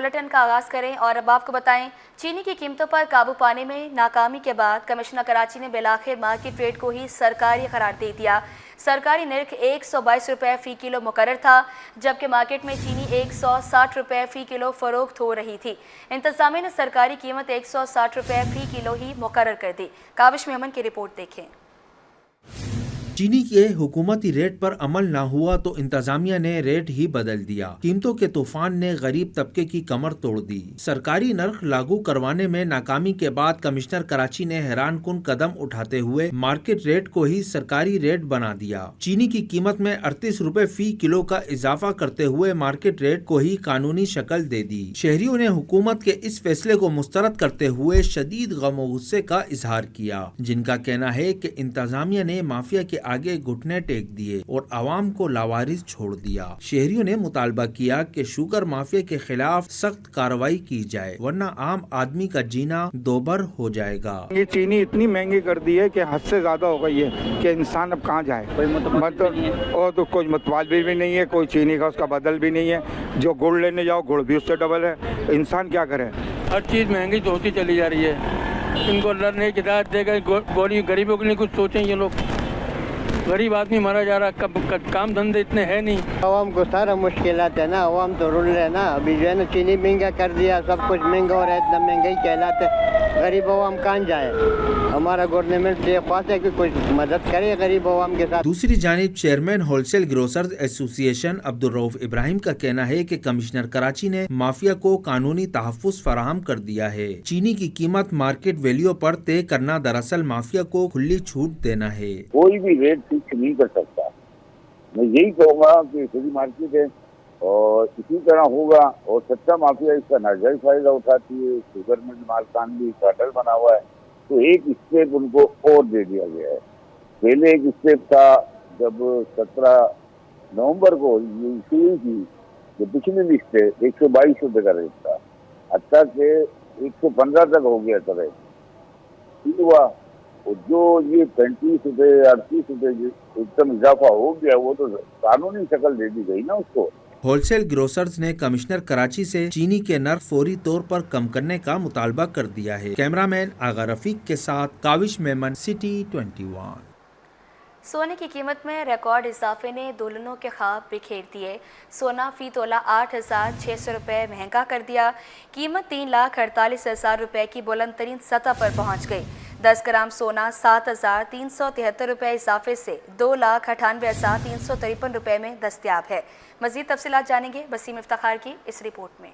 Bulletin का आगाज़ करें और अब आपको बताएं, चीनी की कीमतों पर काबू पाने में नाकामी के बाद कमिश्नर कराची ने बिलाखिर मार्केट रेट को ही सरकारी करार दे दिया। सरकारी नर्ख 122 रुपये फ़ी किलो मुकर्रर था, जबकि मार्केट में चीनी 160 रुपये फ़ी किलो फ़रोख्त हो रही थी। इंतज़ामिया ने सरकारी कीमत 160 रुपये फ़ी किलो ही मुकर्रर कर दी। काविश मेमन की रिपोर्ट देखें। चीनी के हुकूमती रेट पर अमल ना हुआ तो इंतजामिया ने रेट ही बदल दिया। कीमतों के तूफान ने गरीब तबके की कमर तोड़ दी। सरकारी नर्ख लागू करवाने में नाकामी के बाद कमिश्नर कराची ने हैरान कुन कदम उठाते हुए मार्केट रेट को ही सरकारी रेट बना दिया। चीनी की कीमत में 38 रुपए फी किलो का इजाफा करते हुए मार्केट रेट को ही कानूनी शक्ल दे दी। शहरियों ने हुकूमत के इस फैसले को मुस्तरद करते हुए शदीद गम और गुस्से का इजहार किया, जिनका कहना है कि इंतजामिया ने माफिया के आगे घुटने टेक दिए और आवाम को लावारिस छोड़ दिया। शहरियों ने मुतालबा किया कि शुगर माफिया के खिलाफ सख्त कार्रवाई की जाए, वरना आम आदमी का जीना दोबर हो जाएगा। ये चीनी इतनी महंगी कर दी है कि हद से ज्यादा हो गई है कि इंसान अब कहाँ जाए। और तो कोई मतवाली भी नहीं है, कोई चीनी का उसका बदल भी नहीं है। जो गुड़ लेने जाओ गुड़ भी उससे डबल है। इंसान क्या करे। हर चीज महंगी तो होती चली जा रही है। इनको अल्लाह ने हिदायत देगा, गरीबों के लिए कुछ सोचें। ये लोग गरीब आदमी मारा जा रहा, काम धंधे इतने हैं नहीं। आवाम को सारा मुश्किलात है ना, आवाम तो रुल रहे ना। अभी जो है ना चीनी महंगा कर दिया, सब कुछ महंगा हो रहा है, इतना महंगाई कहलाते। गरीब आवाम कहाँ जाए। हमारा गवर्नमेंट से ख्वाहिश है कि कुछ मदद करे गरीब आवाम के साथ। दूसरी जानिब chairman wholesale grocers association Abdul Rauf Ibrahim का कहना है कि कमिश्नर कराची ने माफिया को कानूनी तहफ़्फ़ुज़ फराहम कर दिया है। चीनी की कीमत मार्केट वैल्यू पर तय करना दरअसल माफिया को खुली छूट देना है। कोई भी रेट फिक्स नहीं कर सकता। मैं यही कहूँगा कि फ्री मार्केट है और इसी तरह होगा। और सच्चा माफिया इसका नाजायज फायदा उठाती है। शुगर में मालकान भी कार्टेल बना हुआ है, तो एक स्टेप उनको और दे दिया गया है। पहले एक स्टेप था जब 17 नवंबर को ये शुरू की, जो पिछली लिस्ट है 122 रुपये का रेट था, अच्छा से 115 तक हो गया था रेट। ठीक हुआ, और जो ये 35 रुपये 38 रुपये एकदम इजाफा हो गया, वो तो कानूनी शक्ल दे दी गई ना उसको। होलसेल ग्रोसर्स ने कमिश्नर कराची से चीनी के नर्ख फौरी तौर पर कम करने का मुतालबा कर दिया है। कैमरामैन आगा रफीक के साथ काविश मेमन, सिटी 21। सोने की कीमत में रिकॉर्ड इजाफे ने दुल्हनों के ख्वाब बिखेर दिए। सोना फी तोला 8,600 रुपये महंगा कर दिया। कीमत 3,48,000 रुपये की बुलंद तरीन सतह पर पहुँच गई। 10 ग्राम सोना 7,373 रुपये इजाफे से 2,98,353 रुपये में दस्तयाब है। मज़ीद तफसीलात जानेंगे वसीम इफ्तिखार की इस रिपोर्ट में।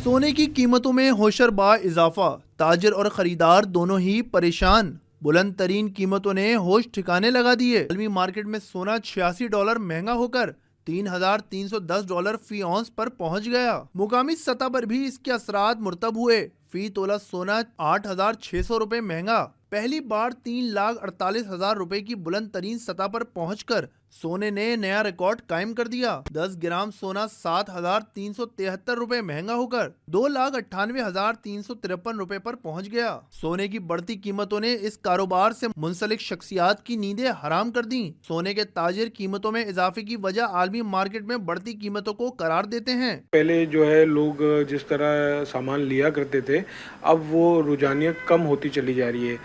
सोने की कीमतों में होशरबा इजाफा, ताजर और खरीदार दोनों ही परेशान। बुलंद तरीन कीमतों ने होश ठिकाने लगा दिए। आलमी मार्केट में सोना $86 महंगा होकर $3,310 फी औंस पर पहुंच गया। मुकामी सतह पर भी इसके असरात मुर्तब हुए। फी तोला सोना 8,600 रुपये महंगा पहली बार 3,48,000 रुपए की बुलंद तरीन सतह पर पहुंचकर सोने ने नया रिकॉर्ड कायम कर दिया। 10 ग्राम सोना 7,373 रुपए महंगा होकर 2,98,353 रुपए पर पहुंच गया। सोने की बढ़ती कीमतों ने इस कारोबार से मुंसलिक शख्सियात की नींदें हराम कर दी। सोने के ताजिर कीमतों में इजाफे की वजह आलमी मार्केट में बढ़ती कीमतों को करार देते हैं। पहले जो है लोग जिस तरह सामान लिया करते थे, अब वो रुझानियत कम होती चली जा रही है।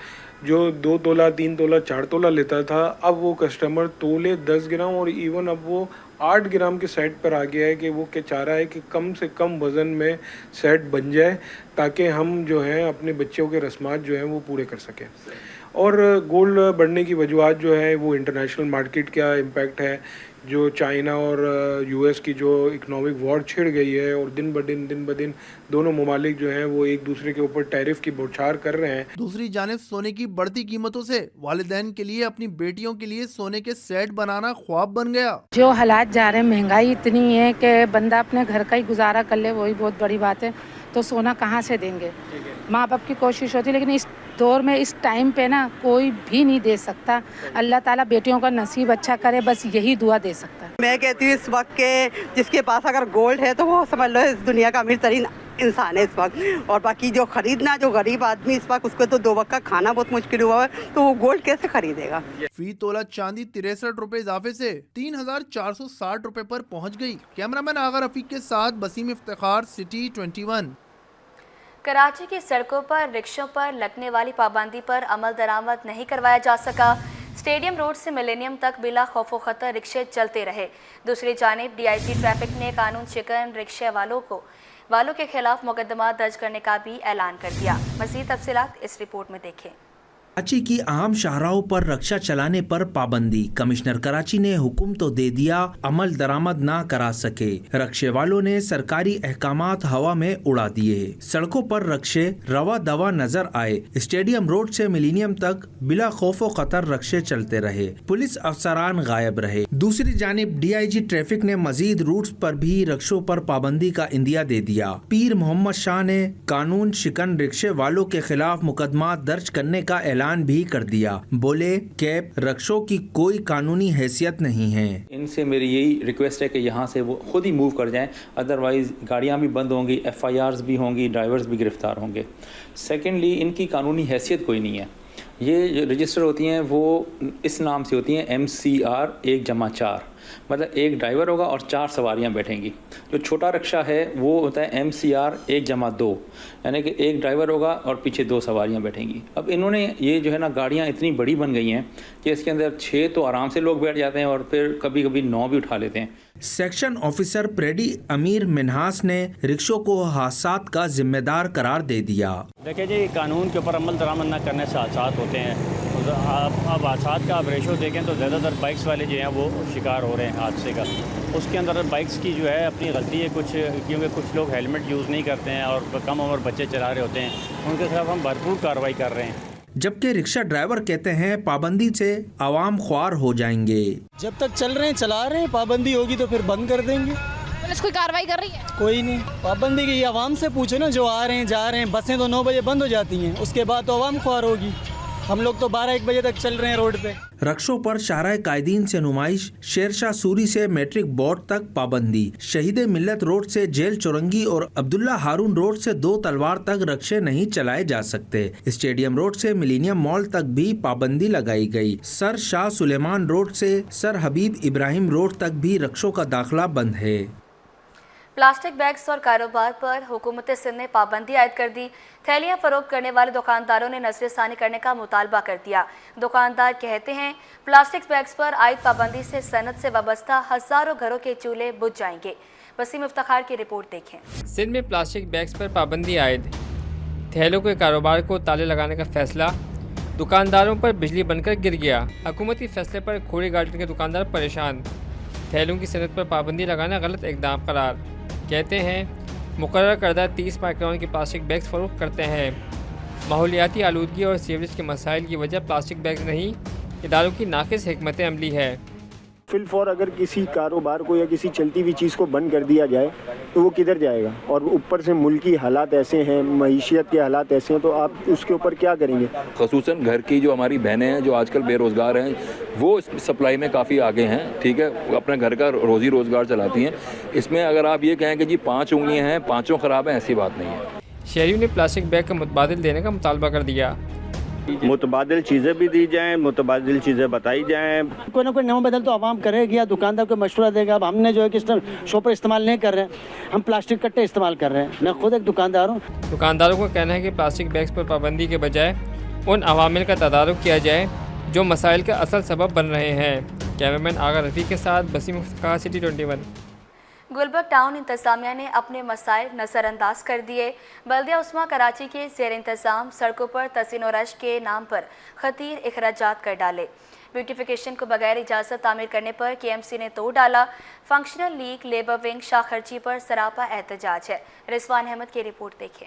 जो 2 तोला 3 तोला 4 तोला लेता था, अब वो कस्टमर तोले 10 ग्राम और इवन अब वो 8 ग्राम के सेट पर आ गया है कि वो क्या चाह रहा है कि कम से कम वज़न में सेट बन जाए, ताकि हम जो है अपने बच्चों के रस्मात जो हैं वो पूरे कर सकें। और गोल्ड बढ़ने की वजूहत जो है वो इंटरनेशनल मार्केट का इम्पैक्ट है, जो चाइना और यूएस की जो इकनॉमिक वॉर छिड़ गई है और दिन ब दिन दोनों ममालिक जो हैं वो एक दूसरे के ऊपर टैरिफ की बौछार कर रहे हैं। दूसरी जानिब सोने की बढ़ती कीमतों से वालिदैन के लिए अपनी बेटियों के लिए सोने के सेट बनाना ख्वाब बन गया। जो हालात जा रहे हैं, महंगाई इतनी है कि बंदा अपने घर का ही गुजारा कर ले, वही बहुत बड़ी बात है। तो सोना कहाँ से देंगे? माँ बाप की कोशिश होती है, लेकिन इस दौर में इस टाइम पे ना कोई भी नहीं दे सकता। अल्लाह ताला बेटियों का नसीब अच्छा करे, बस यही दुआ दे सकता है। मैं कहती हूँ इस वक्त के जिसके पास अगर गोल्ड है तो वो समझ लो इस दुनिया का अमीर तरीन इंसान है इस वक्त। और बाकी जो खरीदना, जो गरीब आदमी इस वक्त उसको तो 2 वक्त का खाना बहुत मुश्किल हुआ है, तो वो गोल्ड कैसे खरीदेगा। फी तोला चांदी 63 रुपए इजाफे से 3,460 रुपए पर पहुंच गई। कैमरामैन आगा रफीक के साथ बसीम इफ्तिखार, सिटी 21। कराची की सड़कों पर रिक्शों पर लगने वाली पाबंदी पर अमल दरामद नहीं करवाया जा सका। स्टेडियम रोड से मिलेनियम तक बिला खौफो खतर रिक्शे चलते रहे। दूसरी जानिब डीआईजी ट्रैफिक ने कानून शिकन रिक्शे वालों के खिलाफ मुकदमा दर्ज करने का भी ऐलान कर दिया। मज़ीद तफसीलात इस रिपोर्ट में देखें। कराची की आम शाहराहों पर रक्षा चलाने पर पाबंदी। कमिश्नर कराची ने हुक्म तो दे दिया, अमल दरामद ना करा सके। रक्शे वालों ने सरकारी अहकामात हवा में उड़ा दिए। सड़कों पर रक्शे रवा दवा नजर आए। स्टेडियम रोड से मिलेनियम तक बिला खौफो खतर रक्शे चलते रहे। पुलिस अफसरान गायब रहे। दूसरी जानिब डीआईजी ट्रैफिक ने मजीद रूट्स पर भी रक्शों पर पाबंदी का इंदिया दे दिया। पीर मोहम्मद शाह ने कानून शिकन रिक्शे वालों के खिलाफ मुकदमा दर्ज करने का ऐलान भी कर दिया। बोले कैब रक्शों की कोई कानूनी हैसियत नहीं है। इनसे मेरी यही रिक्वेस्ट है कि यहाँ से वो खुद ही मूव कर जाएं, अदरवाइज गाड़ियाँ भी बंद होंगी, FIRs भी होंगी, ड्राइवर्स भी गिरफ्तार होंगे। सेकेंडली, इनकी कानूनी हैसियत कोई नहीं है। ये जो रजिस्टर होती हैं वो इस नाम से होती हैं MCR 1/4, मतलब एक ड्राइवर होगा और 4 सवारियां बैठेंगी। जो छोटा रिक्शा है वो होता है MCR 1/2, यानी कि एक ड्राइवर होगा और पीछे 2 सवारियां बैठेंगी। अब इन्होंने ये जो है ना गाड़ियां इतनी बड़ी बन गई हैं कि इसके अंदर 6 तो आराम से लोग बैठ जाते हैं और फिर कभी कभी 9 भी उठा लेते हैं। सेक्शन ऑफिसर प्रेडी अमीर मिनहास ने रिक्शों को हादसात का जिम्मेदार करार दे दिया। देखिए जी, कानून के ऊपर अमल दरामद न करने से हादसात होते हैं। तो अब हादसात का आप रेशो देखें तो ज़्यादातर बाइक्स वाले जो हैं वो शिकार हो रहे हैं हादसे का। उसके अंदर बाइक्स की जो है अपनी गलती है कुछ, क्योंकि कुछ लोग हेलमेट यूज़ नहीं करते हैं और कम उम्र बच्चे चला रहे होते हैं, उनके खिलाफ हम भरपूर कार्रवाई कर रहे हैं। जबकि रिक्शा ड्राइवर कहते हैं पाबंदी से आवाम ख्वार हो जाएंगे। जब तक चल रहे हैं चला रहे हैं, पाबंदी होगी तो फिर बंद कर देंगे। पुलिस कोई कार्रवाई कर रही है? कोई नहीं। पाबंदी की आवाम से पूछो ना, जो आ रहे हैं जा रहे हैं। बसें तो 9 बजे बंद हो जाती हैं, उसके बाद तो आवाम ख्वार होगी। हम लोग तो 12-1 बजे तक चल रहे हैं रोड पे। रक्शों पर शाहराह कायदीन से नुमाइश। शेरशाह सूरी से मैट्रिक बोर्ड तक पाबंदी। शहीद मिल्लत रोड से जेल चौरंगी और अब्दुल्ला हारून रोड से 2 तलवार तक रक्शे नहीं चलाए जा सकते। स्टेडियम रोड से मिलेनियम मॉल तक भी पाबंदी लगाई गई। सर शाह सुलेमान रोड से सर हबीब इब्राहिम रोड तक भी रक्शों का दाखिला बंद है। प्लास्टिक बैग्स और कारोबार पर हुकूमत सिंध ने पाबंदी आयद कर दी। थैलियां फरोख्त करने वाले दुकानदारों ने नजरसानी करने का मुतालबा कर दिया। दुकानदार कहते हैं प्लास्टिक बैग्स पर आयद पाबंदी से सनत से वाबस्ता हज़ारों घरों के चूल्हे बुझ जाएंगे। वसीम इफ्तिखार की रिपोर्ट देखें। सिंध में प्लास्टिक बैग्स पर पाबंदी आयद। थैलों के कारोबार को ताले लगाने का फैसला। दुकानदारों पर बिजली बनकर गिर गया। हुकूमती फैसले पर खोड़ी गार्डन के दुकानदार परेशान। थैलों की सनत पर पाबंदी लगाना गलत इक़दाम करार। कहते हैं मुकर्रर करदा 30 माइक्रोन के प्लास्टिक बैग्स फ़रोख्त करते हैं। माहौलियाती आलूदगी और सीवरेज के मसाइल की वजह प्लास्टिक बैग्स नहीं, इदारों की नाक़िस हिकमत अमली है। फिलफौर अगर किसी कारोबार को या किसी चलती हुई चीज़ को बंद कर दिया जाए तो वो किधर जाएगा, और ऊपर से मुल्की हालात ऐसे हैं, मईशियत के हालात ऐसे हैं, तो आप उसके ऊपर क्या करेंगे। ख़ुसूसन घर की जो हमारी बहनें हैं जो आजकल बेरोज़गार हैं, वो इस सप्लाई में काफ़ी आगे हैं, ठीक है, अपने घर का रोज़ी रोज़गार चलाती हैं। इसमें अगर आप ये कहें कि जी 5 उंगलियाँ हैं 5 ख़राब हैं, ऐसी बात नहीं है। शहरियों ने प्लास्टिक बैग का मुतबादिल देने का मुतालबा कर दिया। मुतबादिल चीज़ें भी दी जाएँ, मुतबादिल चीज़ें बताई जाएँ। कोई ना कोई नवा बदल तो आवाम करेगी या दुकानदार को मशवरा देगा। अब हमने जो है कि शॉपर इस्तेमाल नहीं कर रहे हैं, हम प्लास्टिक कट्टे इस्तेमाल कर रहे हैं। मैं खुद एक दुकानदार हूँ। दुकानदारों का कहना है कि प्लास्टिक बैग्स पर पाबंदी के बजाय उन अवामिल का तदारुक किया जाए जो मसाइल का असल सबब बन रहे हैं। कैमरामैन आगा रफ़ीक के साथ बसीम इफ्तिखार, सिटी 21। गुलबर्ग टाउन इंतज़ामिया ने अपने मसाइल नज़रअंदाज कर दिए। बल्दिया उस्मा कराची के ज़ेर इंतज़ाम सड़कों पर तसीन और रश के नाम पर खतीर अखराजात कर डाले। ब्यूटिफिकेशन को बगैर इजाज़त तामीर करने पर KMC ने तोड़ डाला। फंक्शनल लीग लेबर विंग शाखर्ची पर सरापा एहतजाज है। रिजवान अहमद की रिपोर्ट देखें।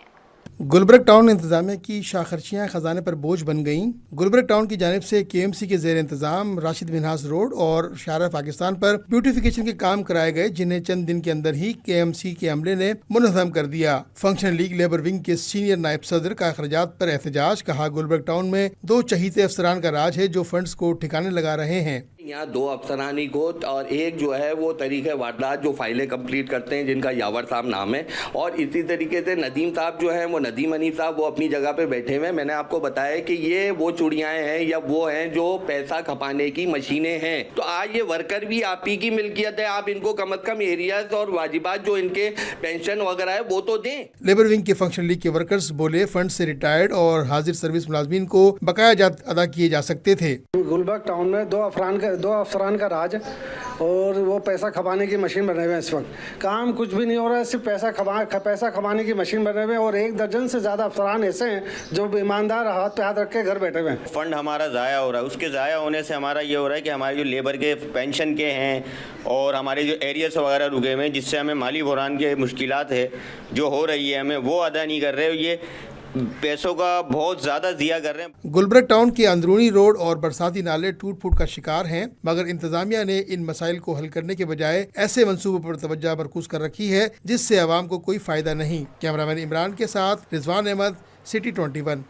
गुलबर्ग टाउन इंतजामिया की शाखर्चियाँ ख़जाने पर बोझ बन गईं। गुलबर्ग टाउन की जानिब से KMC के ज़ेर इंतज़ाम राशिद मिनहास रोड और शारा पाकिस्तान पर ब्यूटिफिकेशन के काम कराए गए, जिन्हें चंद दिन के अंदर ही KMC के अमले ने मुनज़्ज़म कर दिया। फंक्शनल लीग लेबर विंग के सीनियर नायब सदर का अखराजात पर एहतजाज। कहा गुलबर्ग टाउन में 2 चहीते अफसरान का राज है जो फंड्स को ठिकाने लगा रहे हैं। यहाँ 2 अफसरानी को और एक जो है वो तरीक़े वारदात जो फाइलें कंप्लीट करते हैं जिनका यावर साहब नाम है, और इसी तरीके से नदीम साहब जो हैं वो नदीम हनीफ साहब वो अपनी जगह पे बैठे हुए हैं। मैंने आपको बताया कि ये वो चूड़ियाँ हैं या वो हैं जो पैसा खपाने की मशीनें हैं। तो आज ये वर्कर भी आप ही की मिल्कियत है, आप इनको कम अज़ कम एरियाज और वाजिबात जो इनके पेंशन वगैरह है वो तो दें। लेबर विंग के फंक्शन लीग के वर्कर्स बोले फंड से रिटायर्ड और हाजिर सर्विस मुलाजमीन को बकाया जात अदा किए जा सकते थे। गुलबर्ग टाउन में 2 अफसरान का राज और वो पैसा खपाने की मशीन बने हुए हैं। इस वक्त काम कुछ भी नहीं हो रहा है, सिर्फ पैसा खपाने की मशीन बने हुए हैं और 1 दर्जन से ज़्यादा अफसरान ऐसे हैं जो ईमानदार हाथ पे हाथ रख के घर बैठे हुए हैं। फंड हमारा ज़ाया हो रहा है, उसके ज़ाया होने से हमारा ये हो रहा है कि हमारे जो लेबर के पेंशन के हैं और हमारे जो एरियर्स वगैरह रुके हुए हैं जिससे हमें माली बुहरान के मुश्किलात है जो हो रही है हमें वो अदा नहीं कर रहे, ये पैसों का बहुत ज़्यादा ज़िया कर रहे हैं। गुलबर्ग टाउन के अंदरूनी रोड और बरसाती नाले टूट फूट का शिकार हैं, मगर इंतजामिया ने इन मसाइल को हल करने के बजाय ऐसे मंसूबों पर तवज्जो मरकूज कर रखी है जिससे आवाम को कोई फायदा नहीं। कैमरामैन इमरान के साथ Rizwan Ahmed, city 21।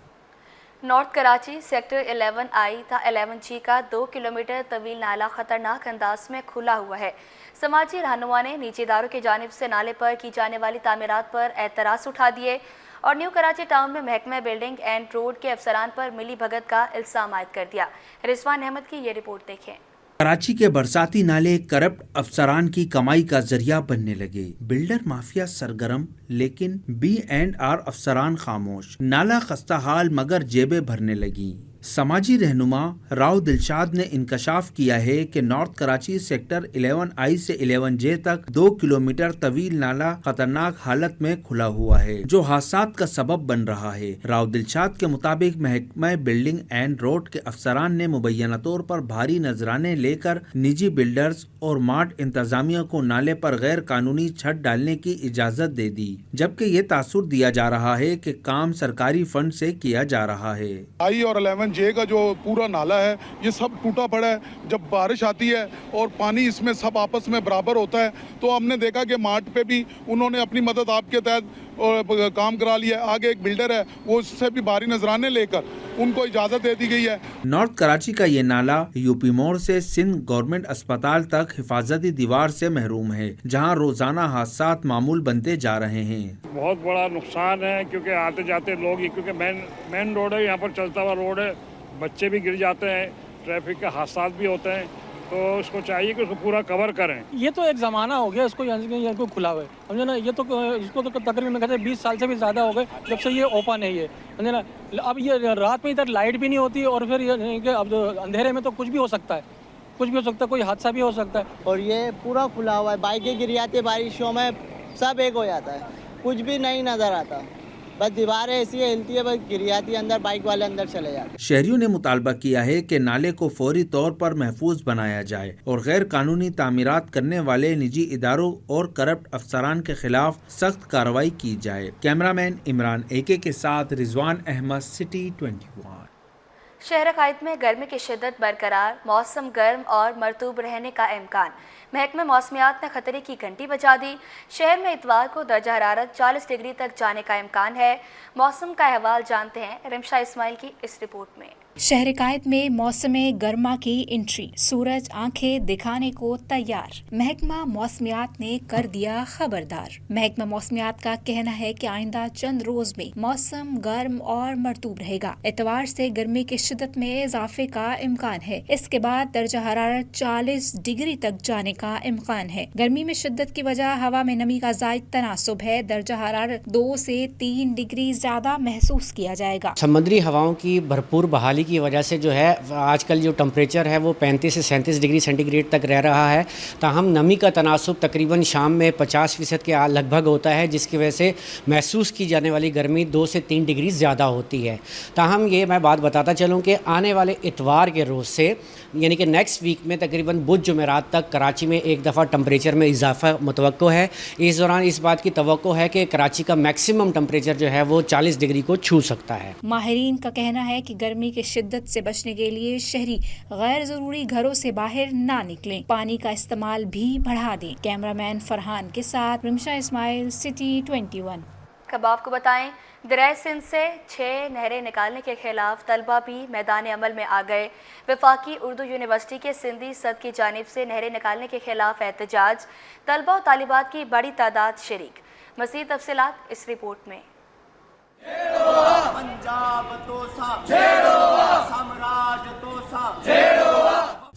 North Karachi sector 11I था 11G का 2 किलोमीटर तवील नाला खतरनाक अंदाज में खुला हुआ है। समाजी रहनुमा ने निजी इदारों की जानिब से नाले पर की जाने वाली तामीरात पर एतराज़ उठा दिए और न्यू कराची टाउन में महकमा बिल्डिंग एंड रोड के अफसरान पर मिली भगत का इल्ज़ाम आयद कर दिया। रिजवान अहमद की ये रिपोर्ट देखें। कराची के बरसाती नाले करप्ट अफसरान की कमाई का जरिया बनने लगे। बिल्डर माफिया सरगर्म लेकिन B&R अफसरान खामोश। नाला खस्ता हाल मगर जेबें भरने लगी। समाजी रहनुमा राव दिलशाद ने इंकशाफ किया है कि नॉर्थ कराची सेक्टर 11I से 11J तक 2 किलोमीटर तवील नाला खतरनाक हालत में खुला हुआ है जो हादसात का सबब बन रहा है। राव दिलशाद के मुताबिक महकमा बिल्डिंग एंड रोड के अफसरान ने मुबैना तौर पर भारी नजराने लेकर निजी बिल्डर्स और मार्ट इंतजामिया को नाले पर गैर कानूनी छत डालने की इजाजत दे दी, जबकि ये तासुर दिया जा रहा है कि काम सरकारी फंड से किया जा रहा है। I और 11J का जो पूरा नाला है ये सब टूटा पड़ा है। जब बारिश आती है और पानी इसमें सब आपस में बराबर होता है तो हमने देखा कि मार्ट पे भी उन्होंने अपनी मदद आपके तहत काम करा लिया। आगे एक बिल्डर है वो उससे भी भारी नजराने लेकर उनको इजाजत दे दी गई है। नॉर्थ कराची का ये नाला यूपी मोड़ से सिंध गवर्नमेंट अस्पताल तक हिफाजती दीवार से महरूम है, जहां रोजाना हादसात मामूल बनते जा रहे हैं। बहुत बड़ा नुकसान है क्योंकि आते जाते लोग, क्योंकि मेन रोड है, यहाँ पर चलता हुआ रोड है, बच्चे भी गिर जाते हैं, ट्रैफिक के हादसात भी होते हैं, तो उसको चाहिए कि उसको पूरा कवर करें। ये तो एक ज़माना हो गया इसको खुला हुआ है, समझे ना। ये तो इसको तो तकरीबन मैं कहते 20 साल से भी ज़्यादा हो गए जब से ये ओपन है, ये समझे ना। अब ये रात में इधर लाइट भी नहीं होती और फिर ये अब अंधेरे में तो कुछ भी हो सकता है, कोई हादसा भी हो सकता है। और ये पूरा खुला हुआ है, बाइकें गिर जाती है बारिशों में, सब एक हो जाता है, कुछ भी नहीं नज़र आता। बस दीवारें ऐसी हिलती है, बस गिर जाती है अंदर, बाइक वाले अंदर चले जाते हैं। शहरियों ने मुतालबा किया है कि नाले को फौरी तौर पर महफूज बनाया जाए और गैर कानूनी तामीरात करने वाले निजी इदारों और करप्ट अफसरान के खिलाफ सख्त कार्रवाई की जाए। कैमरामैन इमरान AK के साथ रिजवान अहमद, सिटी 21। शहर कायद में गर्मी की शिद्दत बरकरार, मौसम गर्म और मरतूब रहने का इम्कान। महकमे मौसमियात ने खतरे की घंटी बजा दी। शहर में इतवार को दर्जा हरारत 40 डिग्री तक जाने का इम्कान है। मौसम का अहवाल जानते हैं रिमशा इस्माइल की इस रिपोर्ट में। शहर कायद में मौसम गर्मा की एंट्री, सूरज आंखें दिखाने को तैयार। महकमा मौसमियात ने कर दिया खबरदार। महकमा मौसमियात का कहना है कि आइंदा चंद रोज में मौसम गर्म और मरतूब रहेगा। इतवार से गर्मी की शिद्दत में इजाफे का इम्कान है। इसके बाद दर्जा हरारत 40 डिग्री तक जाने का इम्कान है। गर्मी में शिद्दत की वजह हवा में नमी का जायद तनासुब है। दर्जा हरारत 2 से 3 डिग्री ज्यादा महसूस किया जाएगा। समुद्री हवाओं की भरपूर बहाली की वजह से जो है आजकल जो टेम्परेचर है वो 35 से 37 डिग्री सेंटीग्रेड तक रह रहा है। ताहम नमी का तनासुब तकरीबन शाम में 50% के लगभग होता है, जिसकी वजह से महसूस की जाने वाली गर्मी 2 से 3 डिग्री ज़्यादा होती है। ताहम ये मैं बात बताता चलूँ कि आने वाले इतवार के रोज़ से यानी कि नेक्स्ट वीक में तकरीबन बुध जुमेरात तक कराची में एक दफ़ा टेम्परेचर में इजाफा मुतवक्को है। इस दौरान इस बात की तवक्को है कि कराची का मैक्सिमम टेम्परेचर जो है वो 40 डिग्री को छू सकता है। माहिरीन का कहना है कि गर्मी की शिद्दत से बचने के लिए शहरी गैर जरूरी घरों से बाहर ना निकलें, पानी का इस्तेमाल भी बढ़ा दें। कैमरामैन फरहान के साथ रिमशा इस्माइल, सिटी 21। अब आपको बताएं दरिया सिंध से 6 नहरें निकालने के खिलाफ तलबा भी मैदान अमल में आ गए। वफाकी उर्दू यूनिवर्सिटी के सिंधी सद की जानिब से नहरें निकालने के खिलाफ एहतजाज, तलबा और तालिबात की बड़ी तादाद शरीक। मज़ीद तफसीलात इस रिपोर्ट में।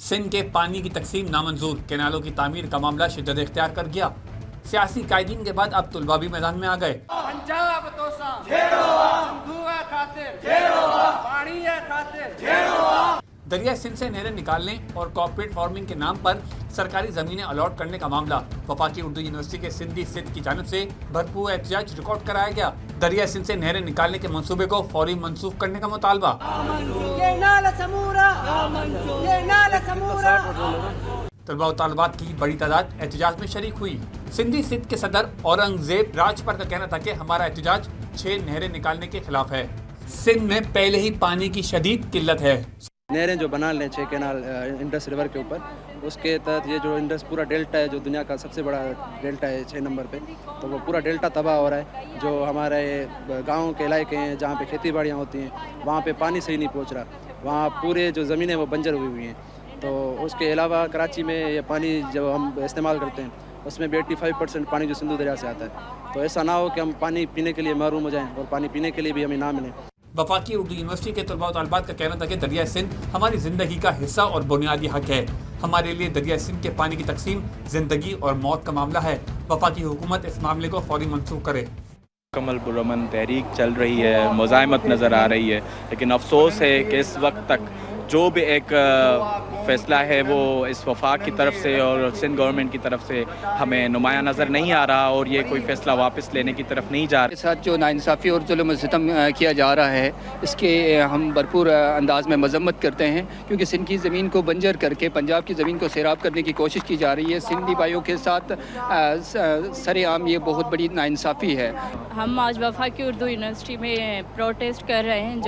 सिंध के पानी की तकसीम नामंजूर, कैनालों की तामीर का मामला शिद्दत इख्तियार कर गया। सियासी कायदीन के बाद अब तुलबा भी मैदान में आ गए। दरिया सिंध से नहरें निकालने और कॉर्पोरेट फार्मिंग के नाम पर सरकारी जमीनें अलॉट करने का मामला, वफाकी उर्दू यूनिवर्सिटी के सिंधी सिद्ध की जानिब से भरपूर एहतजाज रिकॉर्ड कराया गया। दरिया सिंध से नहरें निकालने के मंसूबे को फौरी मनसूख करने का मुतालबा। तलबा और तालिबात की बड़ी तादाद एहतजाज में शरीक हुई। सिंधी सिद्ध के सदर औरंगजेब राजपर का कहना था कि हमारा एहतजाज 6 नहरें निकालने के खिलाफ है। सिंध में पहले ही पानी की शदीद किल्लत है। नहरें जो बना लें 6 कैनाल इंडस रिवर के ऊपर, उसके तहत ये जो इंडस पूरा डेल्टा है, जो दुनिया का सबसे बड़ा डेल्टा है 6 नंबर पे, तो वो पूरा डेल्टा तबाह हो रहा है। जो हमारे गाँव के इलाके हैं जहाँ पे खेती बाड़ियाँ होती हैं, वहाँ पे पानी सही नहीं पहुँच रहा, वहाँ पूरे जो ज़मीनें वो बंजर हुई हुई हैं। तो उसके अलावा कराची में ये पानी जब हम इस्तेमाल करते हैं उसमें भी 85% पानी जो सिंधु दरिया से आता है। तो ऐसा ना हो कि हम पानी पीने के लिए महरूम हो जाएं और पानी पीने के लिए भी हमें ना मिले। वफाकी उर्दू यूनिवर्सिटी के तलबा और तालिबात का कहना था कि दरिया सिंध हमारी ज़िंदगी का हिस्सा और बुनियादी हक है। हमारे लिए दरिया सिंध के पानी की तकसीम ज़िंदगी और मौत का मामला है। वफाकी हुकूमत इस मामले को फौरी मनसूख करे। कमल पुरअमन तहरीक चल रही है, मुज़ाहिमत नज़र आ रही है, लेकिन अफसोस है कि इस वक्त तक जो भी एक फ़ैसला है वो इस वफाक की तरफ से और सिंध गवर्नमेंट की तरफ से हमें नुमाया नज़र नहीं आ रहा, और ये कोई फ़ैसला वापस लेने की तरफ नहीं जा रहा। के साथ जो नाइंसाफ़ी और जुल्म सितम किया जा रहा है, इसके हम भरपूर अंदाज में मजम्मत करते हैं, क्योंकि सिंध की ज़मीन को बंजर करके पंजाब की ज़मीन को सैराब करने की कोशिश की जा रही है। सिंधी भाइयों के साथ सरेआम ये बहुत बड़ी नाइंसाफ़ी है। हम आज वफाकी उर्दू यूनिवर्सिटी में प्रोटेस्ट कर रहे हैं,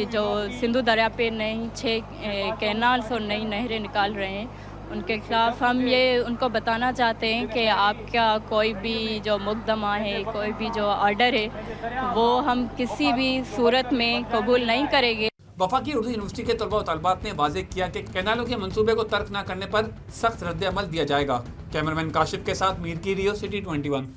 जो सिंधु दरिया पे नई 6 कैनाल्स और नई नहरें निकाल रहे हैं, उनके खिलाफ हम ये उनको बताना चाहते हैं कि आपका कोई भी जो मुकदमा है, कोई भी जो ऑर्डर है, वो हम किसी भी सूरत में कबूल नहीं करेंगे। वफाकी उर्दू यूनिवर्सिटी के तलबा और तालिबात ने वाज़ेह किया कि कैनालों के मंसूबे को तर्क न करने पर सख्त रद्द अमल दिया जाएगा। कैमरामैन काशिफ के साथ मीर की, रियो सिटी 21।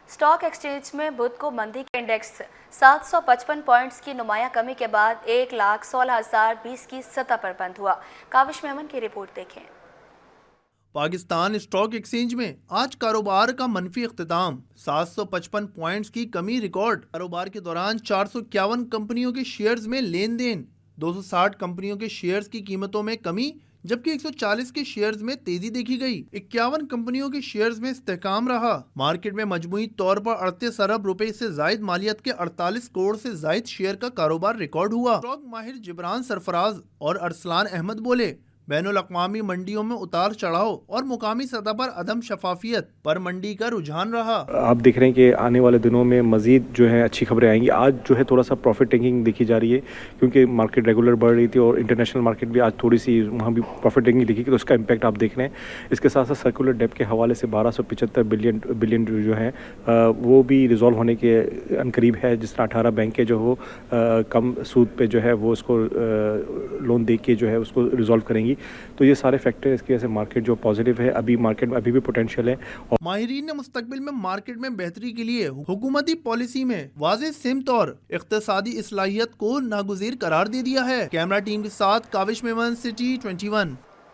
स्टॉक एक्सचेंज में बुध को मंदी के इंडेक्स 755 पॉइंट्स की नुमाया कमी के बाद 1,16,020 की सतह पर बंद हुआ। काविश मेमन की रिपोर्ट देखें। पाकिस्तान स्टॉक एक्सचेंज में आज कारोबार का मनफी इख्तिताम, 755 पॉइंट्स की कमी रिकॉर्ड। कारोबार के दौरान 451 कंपनियों के शेयर्स में लेन देन, 260 कंपनियों के शेयर्स की कीमतों में कमी, जबकि 140 के शेयर्स में तेजी देखी गई। 51 कंपनियों के शेयर्स में इस्तेहकाम रहा। मार्केट में मजमूई तौर पर 38 अरब रुपए से जायद मालियत के 48 करोड़ से जायद शेयर का कारोबार रिकॉर्ड हुआ। स्टॉक माहिर जिब्रान सरफराज और अरसलान अहमद बोले, बैनुल अक़वामी मंडियों में उतार चढ़ाव और मुकामी सतह पर अदम शफाफियत पर मंडी का रुझान रहा। आप देख रहे हैं कि आने वाले दिनों में मज़ीद जो है अच्छी खबरें आएंगी। आज जो है थोड़ा सा प्रॉफिट टेकिंग देखी जा रही है, क्योंकि मार्केट रेगुलर बढ़ रही थी और इंटरनेशनल मार्केट भी आज थोड़ी सी वहाँ भी प्रॉफिट टेकिंग दिखी, तो उसका इम्पैक्ट आप देख रहे हैं। इसके साथ साथ सर्कुलर डेब्ट के हवाले से 1275 बिलियन जो है वो भी रिजॉल्व होने के अनकरीब है। जिस तरह 18 बैंक जो हो कम सूद पे जो है वो उसको लोन दे के जो है उसको रिजॉल्व करेंगी। तो ये सारे फैक्टर इसकी वजह से मार्केट जो पॉजिटिव है, अभी मार्केट में अभी भी पोटेंशियल है। और माहिरीन ने मुस्तकबिल में मार्केट में बेहतरी के लिए हुकूमती पॉलिसी में वाज़ेह सिमत और इक़्तिसादी इस्लाहियत को नागुज़ीर करार दे दिया है। कैमरा टीम के साथ काविश मेमन, सिटी 21।